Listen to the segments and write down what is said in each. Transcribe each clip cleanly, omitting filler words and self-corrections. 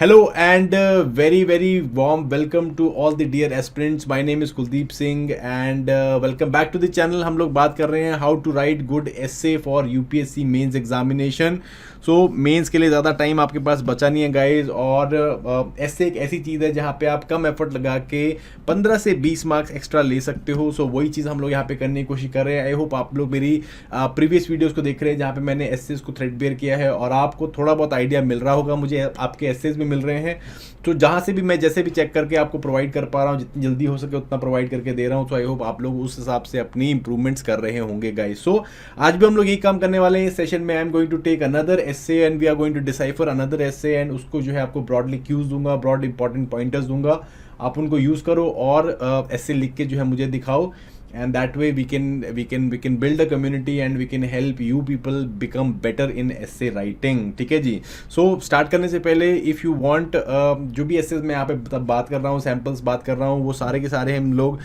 Hello and very very warm welcome to all the dear aspirants. My name is Kuldeep Singh and welcome back to the channel. हम लोग बात कर रहे हैं how to write good essay for UPSC mains examination. So mains के लिए ज़्यादा time आपके पास बचा नहीं है गाइज, और ऐसे एक ऐसी चीज़ है जहाँ पे आप कम एफर्ट लगा के 15 से 20 मार्क्स एक्स्ट्रा ले सकते हो. सो वही चीज़ हम लोग यहाँ पे करने की कोशिश कर रहे हैं. आई होप आप लोग मेरी प्रीवियस वीडियोस को देख रहे हैं जहाँ पे मैंने एसेज को थ्रेडबेयर किया है और आपको थोड़ा बहुत आइडिया मिल रहा होगा. मुझे आपके एसेज में मिल रहे हैं, तो जहाँ से भी मैं जैसे भी चेक करके आपको प्रोवाइड कर पा रहा हूँ, जितनी जल्दी हो सके उतना प्रोवाइड करके दे रहा हूँ. तो आई होप आप लोग उस हिसाब से अपनी इंप्रूवमेंट्स कर रहे होंगे गाइस. सो आज भी हम लोग यही काम करने वाले हैं. इस सेशन में I am going to take another essay and we are going to decipher another essay, and उसको जो है आपको ब्रॉडली क्यूज दूंगा, ब्रॉड इंपॉर्टेंट पॉइंटर्स दूंगा. आप उनको यूज़ करो और ऐसे लिख के जो है मुझे दिखाओ, and that way we can build a community and we can help you people become better in essay writing. ठीक है जी. सो स्टार्ट करने से पहले इफ़ यू वांट, जो भी एसेज मैं यहाँ पे बात कर रहा हूँ, सैम्पल्स बात कर रहा हूँ, वो सारे के सारे हम लोग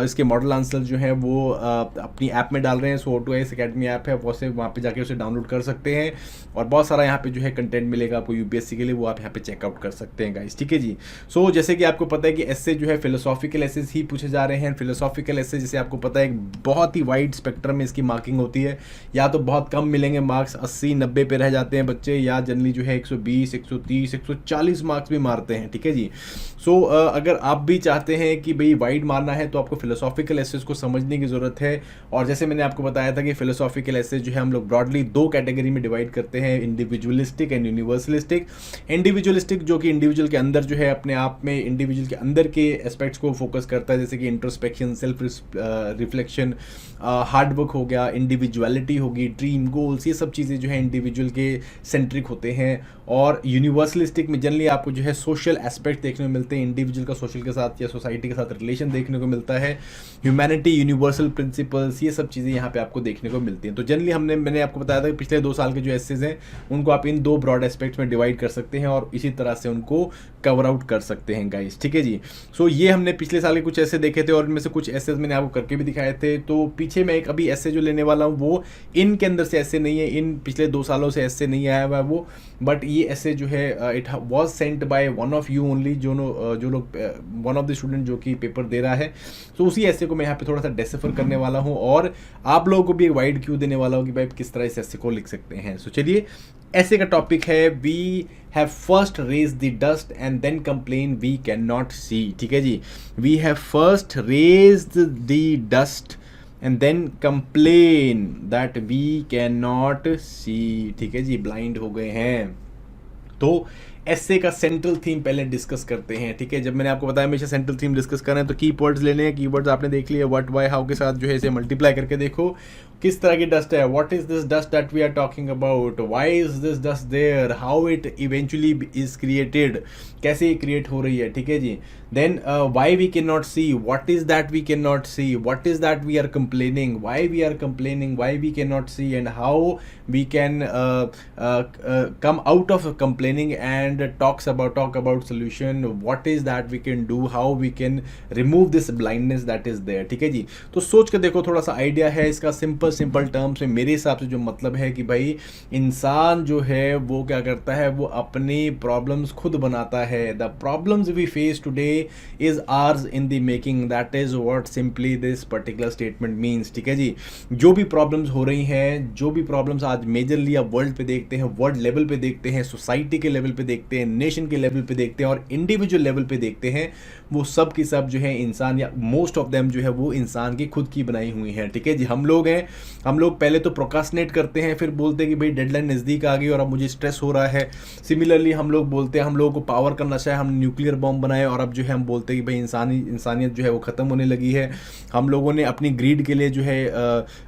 इसके मॉडल आंसर जो है वो अपनी ऐप में डाल रहे हैं. सो O2IAS अकेडमी ऐप है, वो से वहाँ पे जाके उसे डाउनलोड कर सकते हैं और बहुत सारा यहाँ पे जो है कंटेंट मिलेगा आपको यूपीएससी के लिए, वो आप यहाँ पे चेकआउट कर सकते हैं गाइस. ठीक है जी. सो जैसे कि आपको पता है कि एसे जो है फिलोसॉफिकल एसेज ही पूछे जा रहे हैं. फिलोसॉफिकल एसेज जैसे आपको पता है बहुत ही वाइड स्पेक्ट्रम में इसकी मार्किंग होती है. या तो बहुत कम मिलेंगे मार्क्स, 80-90 पे रह जाते हैं बच्चे, या जनरली जो है 120, 130, 140 मार्क्स भी मारते हैं. ठीक है जी. सो अगर आप भी चाहते हैं कि भाई वाइड मारना है तो आपको फिलोसॉफिकल एसेज को समझने की ज़रूरत है. और जैसे मैंने आपको बताया था कि फिलोसॉफिकल एसेज जो है हम लोग ब्रॉडली दो कैटेगरी में डिवाइड करते हैं, इंडिविजुअलिस्टिक एंड यूनिवर्सलिस्टिक. इंडिविजुअलिस्टिक जो कि इंडिविजुअल के अंदर जो है अपने आप में इंडिविजुअल के अंदर के एस्पेक्ट्स को फोकस करता है, जैसे कि introspection, self reflection, hard work हो गया, इंडिविजुअलिटी होगी, ड्रीम, गोल्स, ये सब चीज़ें जो है इंडिविजुअल के सेंट्रिक होते हैं. और यूनिवर्सलिस्टिक में जनरली आपको जो है सोशल एस्पेक्ट देखने को मिलते हैं, इंडिविजुअल का सोशल के साथ या सोसाइटी के साथ रिलेशन देखने को मिलता है. ह्यूमैनिटी, यूनिवर्सल प्रिंसिपल्स, ये सब चीज़ें यहाँ पे आपको देखने को मिलती हैं. तो जनरली मैंने आपको बताया था कि पिछले 2 साल के जो एसेज हैं उनको आप इन 2 ब्रॉड एस्पेक्ट्स में डिवाइड कर सकते हैं और इसी तरह से उनको कवर आउट कर सकते हैं गाइस. ठीक है जी. सो ये हमने पिछले साल के कुछ ऐसे देखे थे और इनमें से कुछ एसेज मैंने आपको करके भी दिखाए थे. तो पीछे मैं एक अभी ऐसे जो लेने वाला हूँ वो इनके अंदर से ऐसे नहीं है, इन पिछले 2 सालों से ऐसे नहीं आया हुआ है वो, बट ये ऐसे जो है it was sent by one of you only, जो लोग वन ऑफ द स्टूडेंट जो कि पेपर दे रहा है. तो उसी ऐसे को मैं यहाँ पे थोड़ा सा डेसिफर करने वाला हूँ और आप लोगों को भी एक वाइड क्यू देने वाला हूँ कि भाई किस तरह इस ऐसे को लिख सकते हैं. सो चलिए, ऐसे का टॉपिक है we have first raise the dust and then complain we can not see. ठीक है जी. We have first raise the dust and then complain that we can not see. ठीक है जी. ब्लाइंड हो गए हैं. तो ऐसे का सेंट्रल थीम पहले डिस्कस करते हैं. ठीक है. जब मैंने आपको बताया हमेशा सेंट्रल थीम डिस्कस करें तो कीवर्ड्स लेने हैं. कीवर्ड्स आपने देख लिए, व्हाट, व्हाई, हाउ के साथ जो है इसे मल्टीप्लाई करके देखो किस तरह की डस्ट है. What is this dust that we are talking about, why is this dust there, how it eventually is created, कैसे ये क्रिएट हो रही है. ठीक है जी. Then why we can not see, what is that we can not see, what is that we are complaining, why we are complaining, why we can not see, and how we can come out of complaining and talk about solution, what is that we can do, how we can remove this blindness that is there. ठीक है जी. तो सोच के देखो, थोड़ा सा idea है इसका. सिंपल टर्म्स में मेरे हिसाब से जो मतलब है कि भाई इंसान जो है वो क्या करता है, वो अपनी प्रॉब्लम्स खुद बनाता है. The problems we face today is ours in the making, that is what simply this particular statement means. ठीक है जी. जो भी प्रॉब्लम्स हो रही हैं, जो भी प्रॉब्लम्स आज मेजरली आप वर्ल्ड पे देखते हैं, वर्ल्ड लेवल पे देखते हैं, सोसाइटी के लेवल पे देखते हैं, नेशन के लेवल पे देखते हैं और इंडिविजुअल लेवल पे देखते हैं, वो सब की सब जो है इंसान या मोस्ट ऑफ देम जो है वो इंसान की खुद की बनाई हुई है. ठीक है जी. हम लोग हैं, हम लोग पहले तो प्रोक्रास्टिनेट करते हैं, फिर बोलते हैं कि भाई डेडलाइन नज़दीक आ गई और अब मुझे स्ट्रेस हो रहा है. सिमिलरली हम लोग बोलते हैं, हम लोगों को पावर का नशा है, हम न्यूक्लियर बॉम्ब बनाए और अब जो है हम बोलते हैं कि भाई इंसानियत जो है वो ख़त्म होने लगी है. हम लोगों ने अपनी ग्रीड के लिए जो है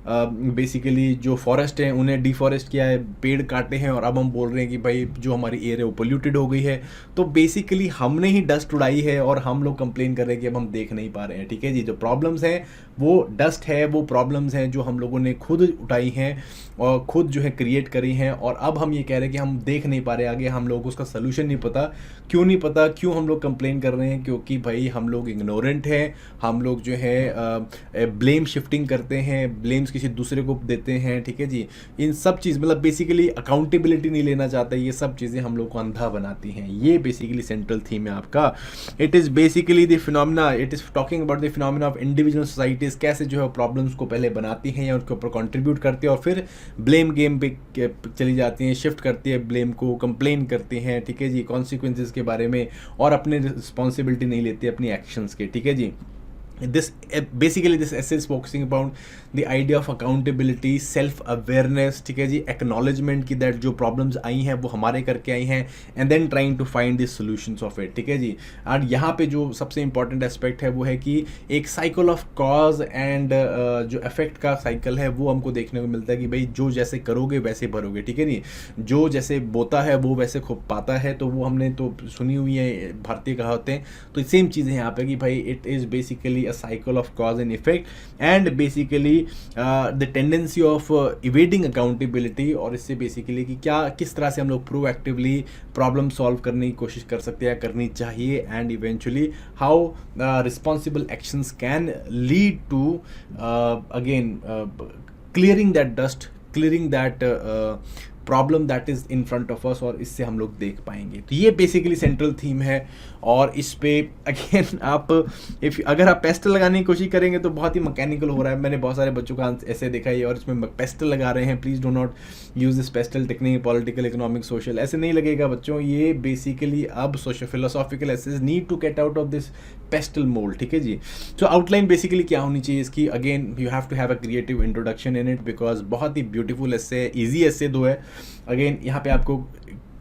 बेसिकली जो फॉरेस्ट हैं उन्हें डिफॉरेस्ट किया है, पेड़ काटे हैं और अब हम बोल रहे हैं कि भाई जो हमारी एयर है वो पोल्यूटेड हो गई है. तो बेसिकली हमने ही डस्ट उड़ाई है और हम लोग कंप्लेन कर रहे हैं कि अब हम देख नहीं पा रहे हैं. ठीक है जी. जो प्रॉब्लम्स हैं वो डस्ट है, वो प्रॉब्लम्स हैं जो हम लोगों ने खुद उठाई हैं और खुद जो है क्रिएट करी हैं, और अब हम ये कह रहे हैं कि हम देख नहीं पा रहे आगे, हम लोगों को उसका सोल्यूशन नहीं पता। क्यों नहीं पता, क्यों हम लोग कंप्लेन कर रहे हैं? क्योंकि भाई हम लोग इग्नोरेंट हैं, हम लोग जो है ब्लेम शिफ्टिंग करते हैं, ब्लेम्स किसी दूसरे को देते हैं, ठीक है जी। इन सब चीज़ मतलब बेसिकली अकाउंटेबिलिटी नहीं लेना चाहता, ये सब चीज़ें हम लोग को अंधा बनाती हैं। ये बेसिकली सेंट्रल थीम है आपका। It is basically the phenomena, it is talking about the phenomena of individual societies, कैसे जो है प्रॉब्लम्स को पहले बनाती हैं या उनके ऊपर कंट्रीब्यूट करती है और फिर ब्लेम गेम पे चली जाती हैं, शिफ्ट करती है ब्लेम को, कंप्लेन करती हैं, ठीक है जी, कॉन्सिक्वेंसेस के बारे में, और अपने रिस्पॉन्सिबिलिटी नहीं लेती अपनी एक्शंस के, ठीक है जी। this basically this essay is focusing about the idea of accountability, self awareness, ठीक है जी, acknowledgement की that जो problems आई हैं वो हमारे करके आई हैं, and then trying to find the solutions of it, ठीक है जी। और यहाँ पे जो सबसे important aspect है वो है कि एक cycle of cause and जो effect का cycle है वो हमको देखने को मिलता है कि भाई जो जैसे करोगे वैसे भरोगे, ठीक है नहीं, जो जैसे बोता है वो वैसे खूब पाता है, तो वो हमने तो सुनी हुई है भारतीय कहावतें। तो सेम चीज़ है यहाँ पे कि भाई it is basically cycle of cause and effect, and basically the tendency of evading accountability, और इससे बेसिकली कि क्या किस तरह से हम लोग प्रोएक्टिवली प्रॉब्लम सॉल्व करने की कोशिश कर सकते हैं, करनी चाहिए, and eventually how responsible actions can lead to again clearing that dust, clearing that problem that is in front of us, और इससे हम लोग देख पाएंगे। तो ये बेसिकली सेंट्रल थीम है, और इस पे अगेन आप अगर आप पेस्टल लगाने की कोशिश करेंगे तो बहुत ही मैकेनिकल हो रहा है। मैंने बहुत सारे बच्चों का ऐसे देखा है और इसमें पेस्टल लगा रहे हैं। Please do not use this PESTEL technique, political, economic, social, ऐसे नहीं लगेगा बच्चों। ये बेसिकली अब social philosophical essays need to get out of this PESTEL mould, ठीक है जी। सो आउटलाइन बेसिकली क्या होनी चाहिए इसकी, again you have to have a creative introduction in it, because बहुत ही ब्यूटीफुल एसे, ईजी एसे दो है। अगेन यहाँ पे आपको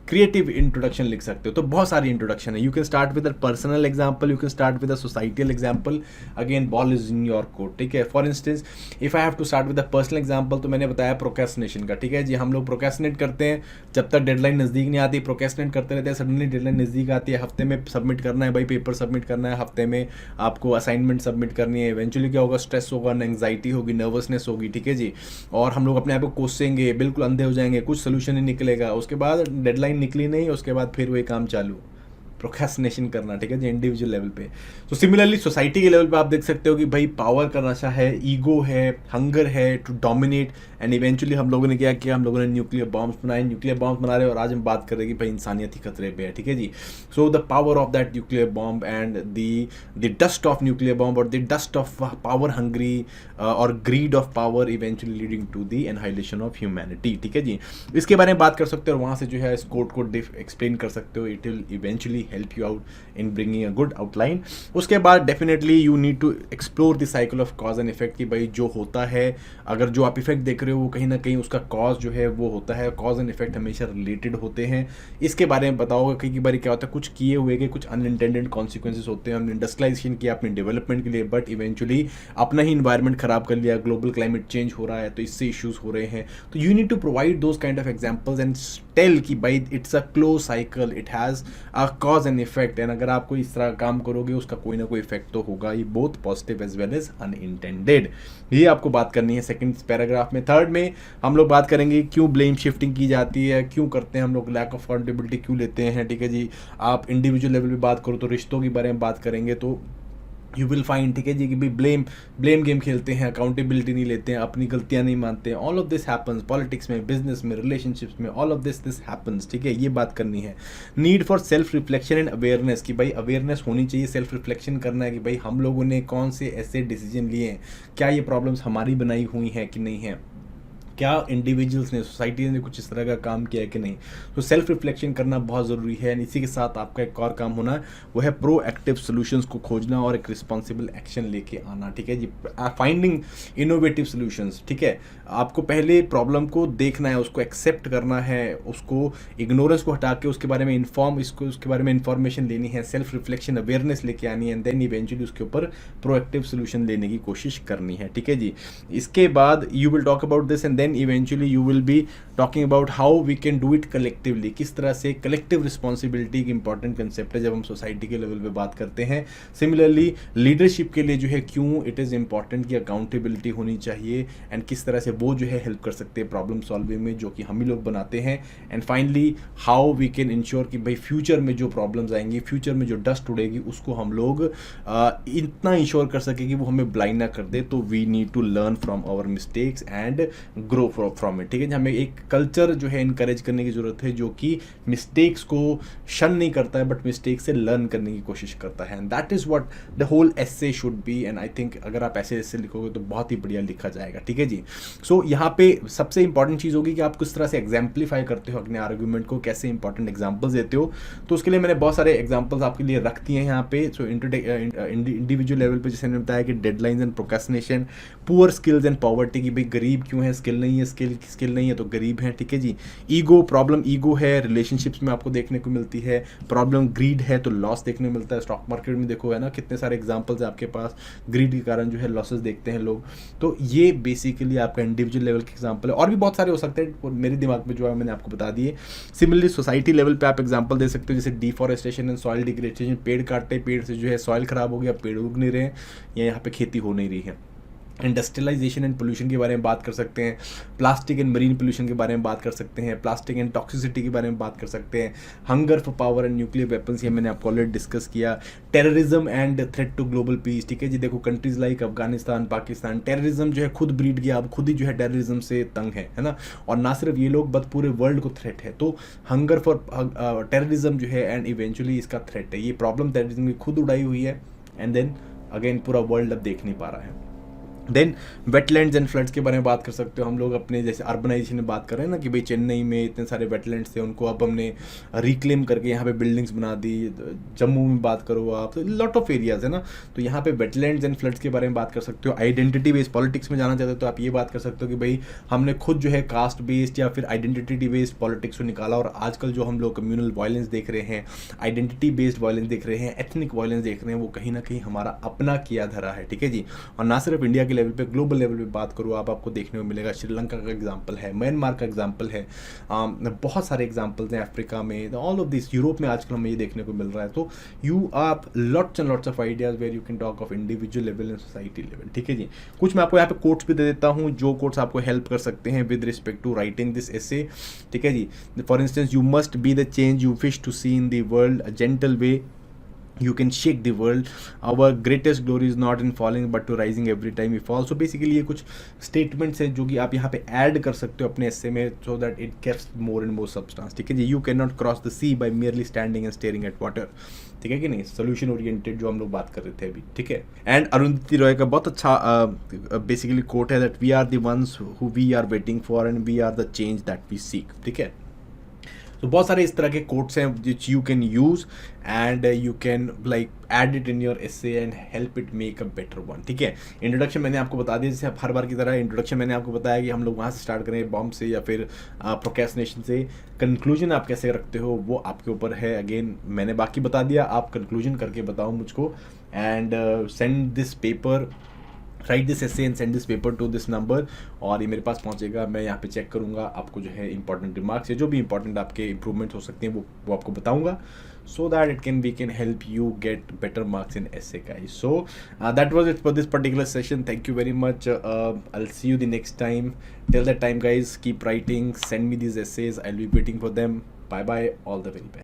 क्रिएटिव इंट्रोडक्शन लिख सकते हो, तो बहुत सारी इंट्रोडक्शन है। You can start with a personal example, you can start with a societal example, again ball is in your court, ठीक है। For instance if I have to start with a personal example, तो मैंने बताया procrastination का, ठीक है जी। हम लोग प्रोक्रेस्टिनेट करते हैं जब तक डेडलाइन नज़दीक नहीं आती, प्रोक्रेस्टिनेट करते रहते हैं, सडनली डेडलाइन नज़दीक आती है, हफ्ते में सबमिट करना है भाई, पेपर सबमिट करना है, हफ्ते में आपको असाइनमेंट सबमिट करनी है। इवेंचुअली क्या होगा, स्ट्रेस होगा, एंग्जाइटी होगी, नर्वसनेस होगी, ठीक है जी, और हम लोग अपने आप को कोसेंगे, बिल्कुल अंधे हो जाएंगे, कुछ सोल्यूशन नहीं निकलेगा। उसके बाद डेडलाइन निकली नहीं, उसके बाद फिर वही काम चालू, प्रोक्रेस्टिनेशन करना, ठीक है जी, इंडिविजुअल लेवल पे। तो सिमिलरली सोसाइटी के लेवल पे आप देख सकते हो कि भाई पावर का नशा है, ईगो है, हंगर है टू डोमिनेट, एंड इवेंचुअली हम लोगों ने क्या किया, हम लोगों ने न्यूक्लियर बॉम्ब्स बनाए, न्यूक्लियर बॉम्ब्स बना रहे हैं, और आज हम बात कर रहे हैं कि भाई इंसानियत ही खतरे पे है, ठीक है जी। So the power of that nuclear bomb and the dust of nuclear bomb, और the dust of power hungry और greed of power eventually leading to the annihilation of humanity, ठीक है जी। इसके बारे में बात कर सकते हो, और वहाँ से जो है इस कोड को एक्सप्लेन कर सकते हो। It will eventually help you out in bringing a good outline। उसके बाद definitely you need to explore the cycle of cause and effect, कि भाई जो होता है, अगर जो आप इफेक्ट देख रहे हो वो कहीं ना कहीं उसका कॉज जो है वो होता है, कॉज एंड इफेक्ट हमेशा रिलेटेड होते हैं। इसके बारे में बताओगे कई बार क्या होता है, कुछ किए हुए के कुछ अनइंटेंडेड कॉन्सिक्वेंसेज होते हैं। हमने इंडस्ट्रियलाइजेशन किया अपने डेवलपमेंट के लिए, बट इवेंचुअली अपना ही इन्वायरमेंट खराब कर लिया, ग्लोबल क्लाइमेट चेंज हो रहा है, तो इससे इश्यूज हो रहे हैं। तो you need to provide those kind of examples and tell कि भाई it's a close cycle, it has a cause and effect, and अगर आप कोई इस तरह काम करोगे उसका कोई ना कोई इफेक्ट तो होगा ही, both positive as well as unintended. ये आपको बात करनी है सेकंड पैराग्राफ में। थर्ड में हम लोग बात करेंगे क्यों ब्लेम शिफ्टिंग की जाती है, क्यों करते हैं हम लोग, लैक ऑफ अकाउंटेबिलिटी क्यों लेते हैं, ठीक है जी। आप इंडिविजुअल लेवल पे बात करो तो रिश्तों के बारे में बात करेंगे, तो यू विल फाइंड, ठीक है जी, कि भाई ब्लेम गेम खेलते हैं, अकाउंटेबिलिटी नहीं लेते हैं, अपनी गलतियां नहीं मानते हैं। All of this happens politics में, बिजनेस में, रिलेशनशिप्स में, ऑल ऑफ दिस हैपन्स, ठीक है। ये बात करनी है। Need for self reflection and awareness, कि भाई अवेयरनेस होनी चाहिए, सेल्फ रिफ्लेक्शन करना है कि भाई हम लोगों ने कौन से ऐसे डिसीजन लिए हैं, क्या ये प्रॉब्लम्स हमारी बनाई हुई हैं कि नहीं है, क्या इंडिविजुअल्स ने, सोसाइटी ने कुछ इस तरह का काम किया है कि नहीं। तो सेल्फ रिफ्लेक्शन करना बहुत ज़रूरी है। इसी के साथ आपका एक और काम होना वो है प्रोएक्टिव सॉल्यूशंस को खोजना और एक रिस्पॉन्सिबल एक्शन लेके आना, ठीक है जी। फाइंडिंग इनोवेटिव सॉल्यूशंस, ठीक है। आपको पहले प्रॉब्लम को देखना है, उसको एक्सेप्ट करना है, उसको इग्नोरेंस को हटा के उसके बारे में उसके बारे में इंफॉर्मेशन लेनी है, सेल्फ रिफ्लेक्शन अवेयरनेस लेके आनी है, एंड देन इवेंचुअली उसके ऊपर प्रोएक्टिव सॉल्यूशन लेने की कोशिश करनी है, ठीक है जी। इसके बाद you will talk about this, and then then eventually you will be talking about how we can do it collectively, किस तरह से कलेक्टिव रिस्पॉन्सिबिलिटी एक इंपॉर्टेंट कंसेप्ट है जब हम सोसाइटी के लेवल पे बात करते हैं। सिमिलरली लीडरशिप के लिए जो है क्यों इट इज़ इंपॉर्टेंट कि अकाउंटेबिलिटी होनी चाहिए, एंड किस तरह से वो जो है हेल्प कर सकते हैं प्रॉब्लम सॉल्विंग में जो कि हम ही लोग बनाते हैं। And finally how we can ensure कि भाई फ्यूचर में जो प्रॉब्लम्स आएंगी, फ्यूचर में जो डस्ट उड़ेगी, उसको हम लोग इतना इंश्योर कर सके कि वो हमें ब्लाइंड ना कर दे। तो we need to learn from our mistakes and grow from it, ठीक है। हमें एक कल्चर जो है इनकरेज करने की जरूरत है जो कि मिस्टेक्स को शन नहीं करता है बट मिस्टेक से लर्न करने की कोशिश करता है, and that is what the whole essay should be. And I think अगर आप ऐसे लिखोगे तो बहुत ही बढ़िया लिखा जाएगा, ठीक है जी। सो यहाँ पे सबसे इंपॉर्टेंट चीज़ होगी कि आप किस तरह से एग्जाम्पलीफाई करते हो अपने आर्ग्यूमेंट को, कैसे इंपॉर्टेंट एग्जाम्पल्स देते हो। तो उसके लिए मैंने बहुत सारे एग्जाम्पल्स आपके लिए रख दिए हैं यहाँ पे। सो इंडिविजुअल लेवल पे जैसे मैंने बताया कि deadlines and procrastination, poor skills and poverty, कि भाई गरीब क्यों है, स्किल नहीं है, स्किल नहीं है तो गरीब है, ठीक है जी। ईगो, प्रॉब्लम ईगो है, रिलेशनशिप्स में आपको देखने को मिलती है। प्रॉब्लम ग्रीड है तो लॉस देखने को मिलता है। स्टॉक मार्केट में देखो है ना, कितने सारे एग्जांपल्स है आपके पास, ग्रीड के कारण जो है लॉसेस देखते हैं लोग। तो ये बेसिकली आपका इंडिविजुअल लेवल के एग्जांपल है, और भी बहुत सारे हो सकते हैं और मेरे दिमाग में जो है मैंने आपको बता दिए। सिमिलरली सोसाइटी लेवल पे आप एग्जांपल दे सकते हो, जैसे डिफॉरेस्टेशन एंड सॉइल डिग्रेडेशन, पेड़ काटते, पेड़ से जो है सॉइल खराब हो गया, पेड़ उग नहीं रहे हैं या यहाँ पे खेती हो नहीं रही है। इंडस्ट्रियलाइजेशन एंड पोल्यूशन के बारे में बात कर सकते हैं, प्लास्टिक एंड मरीन पोल्यूशन के बारे में बात कर सकते हैं, प्लास्टिक एंड टॉक्सिसिटी के बारे में बात कर सकते हैं, hunger for power and nuclear weapons, ये मैंने आपको ऑलरेडी डिस्कस किया। Terrorism and threat to global peace, ठीक है जी। देखो countries like Afghanistan, Pakistan, terrorism जो है खुद ब्रीड किया, अब खुद ही जो है टेररिज्म से तंग है ना। और ना सिर्फ ये लोग बट पूरे वर्ल्ड को थ्रेट है। तो हंगर फॉर टेररिज्म जो है एंड इवेंचुअली इसका थ्रेट है, ये प्रॉब्लम टेररिज्म की खुद उड़ाई हुई है, एंड देन अगेन पूरा वर्ल्ड अब देख नहीं पा रहा है। देन वेटलैंड्स एंड फ्लड्स के बारे में बात कर सकते हो हम लोग, अपने जैसे अर्बनाइजेशन में बात कर रहे हैं ना कि भाई चेन्नई में इतने सारे वेटलैंड्स थे, उनको अब हमने रिक्लेम करके यहाँ पे बिल्डिंग्स बना दी। जम्मू में बात करो आप, तो लॉट ऑफ एरियाज है ना, तो यहाँ पे वेटलैंड्स एंड फ्लड्स के बारे में बात कर सकते हो। आइडेंटिटी बेस्ड पॉलिटिक्स में जाना चाहते हो तो आप ये बात कर सकते हो कि भाई हमने खुद जो है कास्ट बेस्ड या फिर आइडेंटिटी बेस्ड पॉलिटिक्स को निकाला, और आजकल जो हम लोग कम्युनल वायलेंस देख रहे हैं, आइडेंटिटी बेस्ड वायलेंस देख रहे हैं, एथनिक वायलेंस देख रहे हैं, वो कहीं ना कहीं हमारा अपना किया धरा है, ठीक है जी। और ना सिर्फ इंडिया के लेवल पे, ग्लोबल लेवल पे बात करूँ आपको देखने को मिलेगा, श्रीलंका का एग्जांपल है, म्यांमार का एग्जांपल है, बहुत सारे एग्जांपल्स हैं अफ्रीका में, ऑल ऑफ दिस, यूरोप में आजकल हमें ये देखने को मिल रहा है। तो you are lots and lots of ideas where you can talk of individual level and society level, ठीक है जी। कुछ मैं आपको यहाँ पे कोट्स भी दे देता हूँ जो कोट्स आपको हेल्प कर सकते हैं with respect to writing this essay, ठीक है जी। For instance, you must be the change you wish to see in the world, a gentle way you can shake the world, our greatest glory is not in falling but to rising every time we fall। so basically ये कुछ statements हैं जो कि आप यहाँ पे add कर सकते हो अपने essay में, so that it gets more and more substance, ठीक है जी। you cannot cross the sea by merely standing and staring at water, ठीक है कि नहीं, सोल्यूशन ओरिएंटेड जो हम लोग बात कर रहे थे अभी, ठीक है। एंड अरुंधति रॉय का बहुत अच्छा बेसिकली कोट है, that we are the ones who we are waiting for and we are the change that we seek, ठीक है। तो बहुत सारे इस तरह के कोट्स हैं which you can use and you can like add it in your essay and help it make a better one, ठीक है। इंट्रोडक्शन मैंने आपको बता दिया, जैसे हर बार की तरह इंट्रोडक्शन मैंने आपको बताया कि हम लोग वहाँ से स्टार्ट करें, बॉम्ब से या फिर प्रोक्रेस्टिनेशन से। कंक्लूजन आप कैसे रखते हो वो आपके ऊपर है, अगेन मैंने बाकी बता दिया, आप कंक्लूजन करके बताओ मुझको। And send this paper, right this essay and send this paper two this number, और ये मेरे पास पहुंचेगा, मैं यहाँ पे चेक करूँगा, आपको जो है इंपॉर्टेंट रिमार्क्स या जो भी इंपॉर्टेंट आपके इंप्रूवमेंट्स हो सकते हैं वो आपको बताऊँगा, so that we can help you get better marks in essay, guys। so that was it for this particular session, thank you very much, I'll see you the next time, till that time guys keep writing, send me these essays, I'll be waiting for them, bye bye, all the very best।